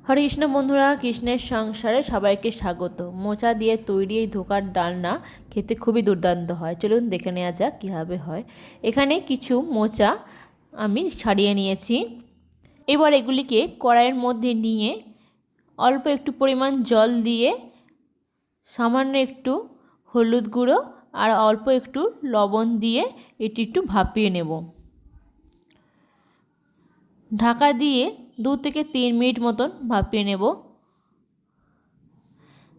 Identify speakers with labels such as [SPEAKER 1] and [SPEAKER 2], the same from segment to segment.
[SPEAKER 1] হরে কৃষ্ণ বন্ধুরা, কৃষ্ণের সংসারে সবাইকে স্বাগত। মোচা দিয়ে তৈরি এই ধোকার ডালনা খেতে খুবই দুর্দান্ত হয়। চলুন দেখে নেওয়া যাক কীভাবে হয়। এখানে কিছু মোচা আমি ছাড়িয়ে নিয়েছি। এবার এগুলিকে কড়াইয়ের মধ্যে নিয়ে অল্প একটু পরিমাণ জল দিয়ে সামান্য একটু হলুদ গুঁড়ো আর অল্প একটু লবণ দিয়ে এটি একটু ভাপিয়ে নেব। ঢাকা দিয়ে 2 থেকে 3 মিনিট মতন ভাপিয়ে নেব।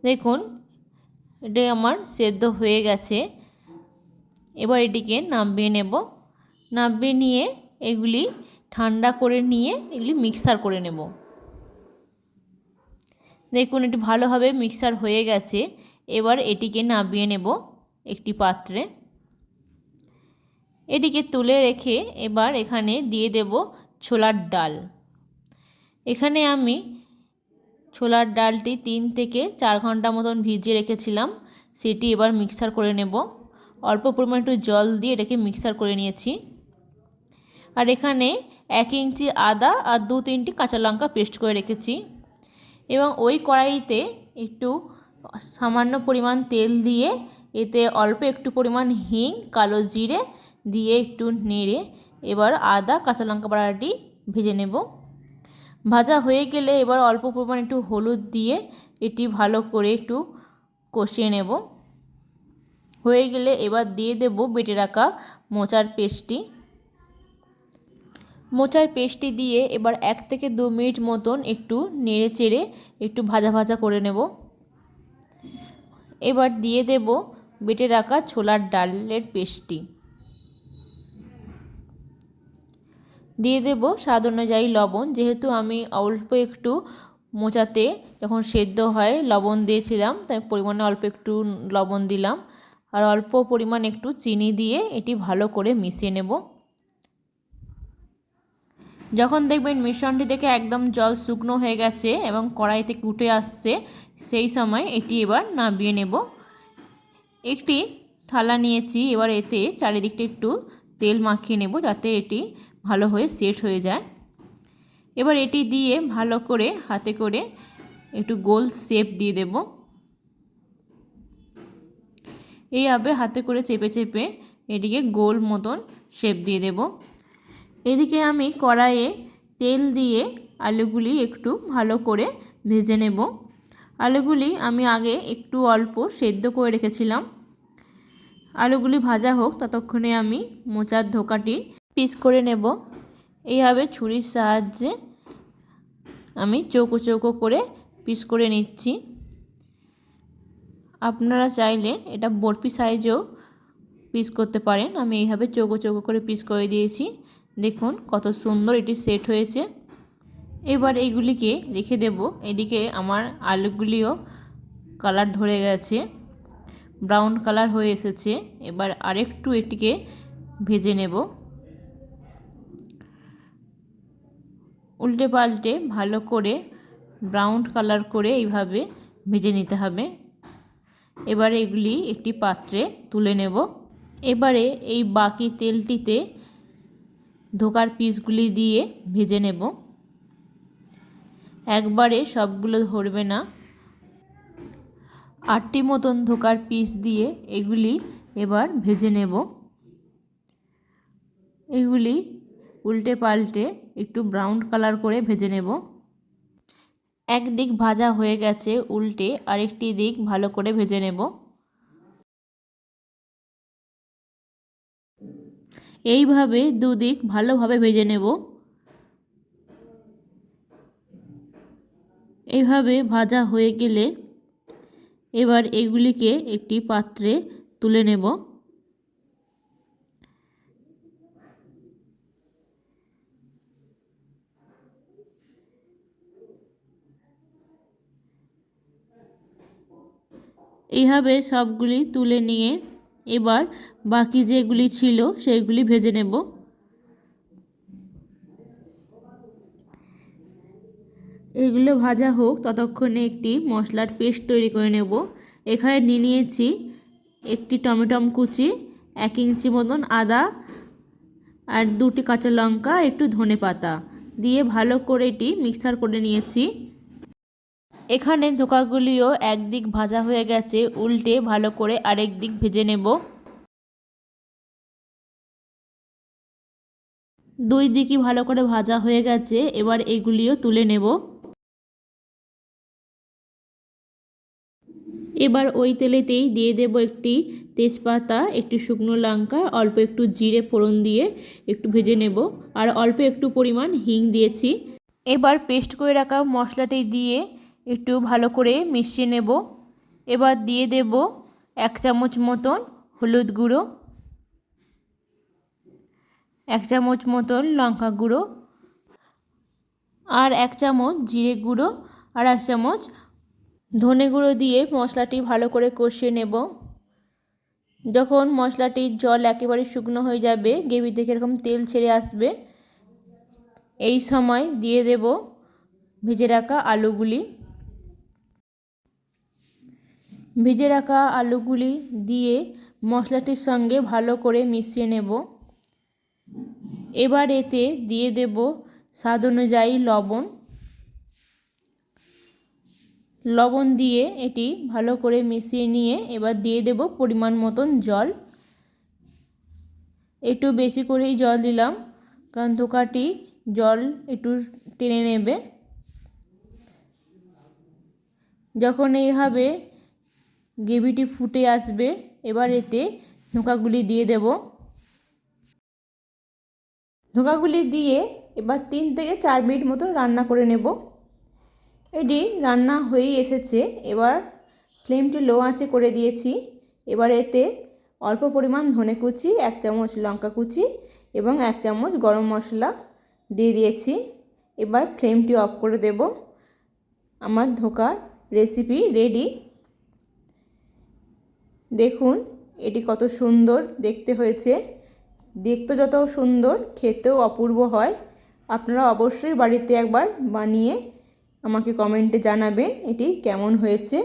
[SPEAKER 1] দেখুন এটা আমার সেদ্ধ হয়ে গেছে। এবার এটিকে নামিয়ে নেব। নামিয়ে নিয়ে এগুলি ঠান্ডা করে নিয়ে এগুলি মিক্সার করে নেব। দেখুন এটি ভালোভাবে মিক্সার হয়ে গেছে। এবার এটিকে নামিয়ে নেব একটি পাত্রে। এটিকে তুলে রেখে এবার এখানে দিয়ে দেব ছোলার ডাল। এখানে আমি ছোলার ডালটি 3 থেকে 4 ঘন্টা মতন ভিজিয়ে রেখেছিলাম। সেটি এবার মিক্সার করে নেব। অল্প পরিমাণ একটু জল দিয়ে এটাকে মিক্সার করে নিয়েছি। আর এখানে 1 ইঞ্চি আদা আর 2-3টি কাঁচা লঙ্কা পেস্ট করে রেখেছি। এবং ওই কড়াইতে একটু সামান্য পরিমাণ তেল দিয়ে এতে অল্প একটু পরিমাণ হিং, কালো জিরে দিয়ে একটু নেড়ে এবার আদা কাঁচা লঙ্কা বাটাটি ভেজে নেব। ভাজা হয়ে গেলে এবার অল্প পরিমাণ একটু হলুদ দিয়ে এটি ভালো করে একটু কষিয়ে নেব। হয়ে গেলে এবার দিয়ে দেব বেটে রাখা মোচার পেস্টটি। মোচার পেস্টটি দিয়ে এবার 1 থেকে 2 মিনিট মতন একটু নেড়ে চেড়ে একটু ভাজা ভাজা করে নেব। এবার দিয়ে দেব বেটে রাখা ছোলার ডালের পেস্টটি। দিয়ে দেব স্বাদ অনুযায়ী লবণ। যেহেতু আমি অল্প একটু মোচাতে যখন সেদ্ধ হয় লবণ দিয়েছিলাম, তাই পরিমাণে অল্প একটু লবণ দিলাম। আর অল্প পরিমাণ একটু চিনি দিয়ে এটি ভালো করে মিশিয়ে নেব। যখন দেখবেন মিশ্রণটি থেকে একদম জল শুকনো হয়ে গেছে এবং কড়াই থেকে উঠে আসছে, সেই সময় এটি এবার নামিয়ে নেব। একটি থালা নিয়েছি। এবার এতে চারিদিকটা একটু তেল মাখিয়ে নেব যাতে এটি ভালো হয়ে সেট হয়ে যায়। এবার এটি দিয়ে ভালো করে হাতে করে একটু গোল শেপ দিয়ে দেব। এইভাবে হাতে করে চেপে চেপে এটিকে গোল মতন শেপ দিয়ে দেব। এদিকে আমি কড়াইয়ে তেল দিয়ে আলুগুলি একটু ভালো করে ভেজে নেব। আলুগুলি আমি আগে একটু অল্প সেদ্ধ করে রেখেছিলাম। আলুগুলি ভাজা হোক ততক্ষণে আমি মোচার ধোকাটি পিস করে নেব। এইভাবে ছুরির সাহায্যে আমি চৌকো চৌকো করে পিস করে নিচ্ছি। আপনারা চাইলে এটা বরফি সাইজেও পিস করতে পারেন। আমি এইভাবে চৌকো চৌকো করে পিস করে দিয়েছি। দেখুন কত সুন্দর এটি সেট হয়েছে। এবার এইগুলিকে রেখে দেব। এদিকে আমার আলুগুলিও কালার ধরে গেছে, ব্রাউন কালার হয়ে এসেছে। এবার আরেকটু এটিকে ভেজে নেব। উল্টে পাল্টে ভালো করে ব্রাউন কালার করে এইভাবে ভেজে নিতে হবে। এবারে এগুলি একটি পাত্রে তুলে নেব। এবারে এই বাকি তেলটিতে ধোকার পিসগুলি দিয়ে ভেজে নেব। একবারে সবগুলো ধরবে না। 8টি মতন ধোকার পিস দিয়ে এগুলি এবার ভেজে নেব। এগুলি উল্টে পাল্টে একটু ব্রাউন কালার করে ভেজে নেব। এক দিক ভাজা হয়ে গেছে, উল্টে আরেকটি দিক ভালো করে ভেজে নেব। এইভাবে দুদিক ভালোভাবে ভেজে নেব। এইভাবে ভাজা হয়ে গেলে এবার এগুলিকে একটি পাত্রে তুলে নেব। এইভাবে সবগুলি তুলে নিয়ে এবার বাকি যেগুলি ছিল সেইগুলি ভেজে নেব। এগুলো ভাজা হোক ততক্ষণে একটি মশলার পেস্ট তৈরি করে নেব। এখানে নিয়ে নিয়েছি একটি টমেটো কুচি, 1 ইঞ্চি মতন আদা আর 2টি কাঁচা লঙ্কা, একটু ধনে পাতা দিয়ে ভালো করে এটি মিক্সার করে নিয়েছি। এখানে ধোকাগুলিও একদিক ভাজা হয়ে গেছে, উল্টে ভালো করে আরেক দিক ভেজে নেব। দুই দিকই ভালো করে ভাজা হয়ে গেছে, এবার এগুলিও তুলে নেব। এবার ওই তেলেতেই দিয়ে দেব একটি তেজপাতা, একটি শুকনো লঙ্কা, অল্প একটু জিরে ফোড়ন দিয়ে একটু ভেজে নেব, আর অল্প একটু পরিমাণ হিং দিয়েছি। এবার পেস্ট করে রাখা মশলাটি দিয়ে একটু ভালো করে মিশিয়ে নেব। এবার দিয়ে দেব 1 চামচ মতন হলুদ গুঁড়ো, 1 চামচ মতন লঙ্কা গুঁড়ো, আর 1 চামচ জিরে গুঁড়ো, আর 1 চামচ ধনে গুঁড়ো দিয়ে মশলাটি ভালো করে কষিয়ে নেব। যখন মশলাটির জল একেবারে শুকনো হয়ে যাবে, গ্রেভি থেকে এরকম তেল ছেড়ে আসবে, এই সময় দিয়ে দেব ভেজে রাখা আলুগুলি। ভেজে রাখা আলুগুলি দিয়ে মশলাটির সঙ্গে ভালো করে মিশিয়ে নেব। এবার এতে দিয়ে দেব স্বাদ অনুযায়ী লবণ। লবণ দিয়ে এটি ভালো করে মিশিয়ে নিয়ে এবার দিয়ে দেব পরিমাণ মতন জল। একটু বেশি করেই জল দিলাম, কারণ ধোকাটি জল একটু টেনে নেবে। যখন এইভাবে গ্রেভিটি ফুটে আসবে, এবার এতে ধোকাগুলি দিয়ে দেব। ধোকাগুলি দিয়ে এবার 3 থেকে 4 মিনিট মতো রান্না করে নেব। এটি রান্না হয়েই এসেছে। এবার ফ্লেমটি লো আঁচে করে দিয়েছি। এবার এতে অল্প পরিমাণ ধনে কুচি, 1 চামচ লঙ্কা কুচি এবং 1 চামচ গরম মশলা দিয়ে দিয়েছি। এবার ফ্লেমটি অফ করে দেব। আমার ধোকার রেসিপি রেডি। দেখুন এটি কত সুন্দর দেখতে হয়েছে। দেখতে যত সুন্দর, খেতেও অপূর্ব হয়। আপনারা অবশ্যই বাড়িতে একবার বানিয়ে আমাকে কমেন্টে জানাবেন এটি কেমন হয়েছে।